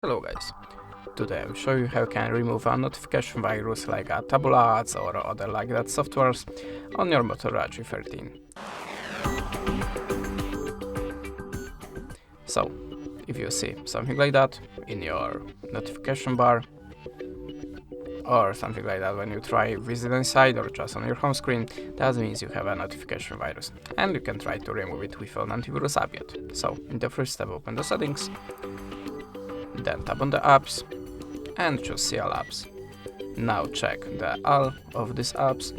Hello guys, today I'll show you how you can remove a notification virus like a Tabula ads or other like that softwares on your Motorola G13. So, if you see something like that in your notification bar or something like that when you try visit inside or just on your home screen, that means you have a notification virus and you can try to remove it with an antivirus app yet. So, in the first step, open the settings. Then tap on the apps and choose see all apps. Now check the all of these apps,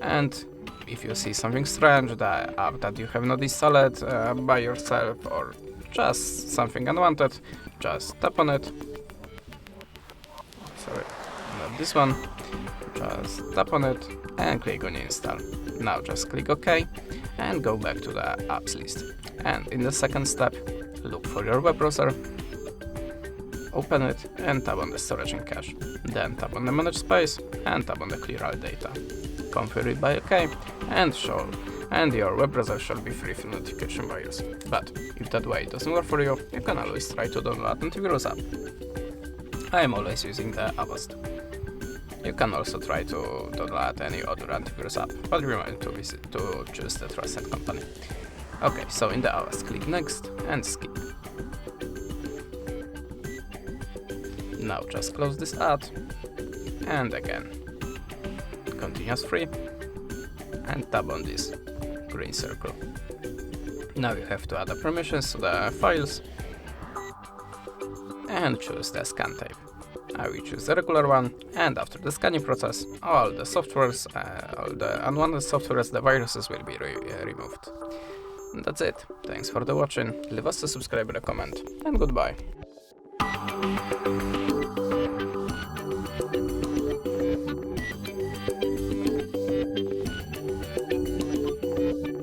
and if you see something strange, the app that you have not installed by yourself or just something unwanted, just tap on it. Sorry, not this one. Just tap on it and click on install. Now just click OK and go back to the apps list. And in the second step, look for your web browser. Open it and tap on the storage and cache. Then tap on the manage space and tap on the clear all data. Configure it by OK and your web browser shall be free from notification virus. But if that way doesn't work for you, you can always try to download antivirus app. I am always using the Avast. You can also try to download any other antivirus app, but remember to choose the trusted company. Okay, so in the Avast, click next and skip. Now just close this ad and again continue as free and tap on this green circle. Now you have to add the permissions to the files and choose the scan type. I will choose the regular one, and after the scanning process, all the softwares, all the unwanted softwares, the viruses will be removed. And that's it. Thanks for the watching, leave us a subscribe and a comment, and goodbye.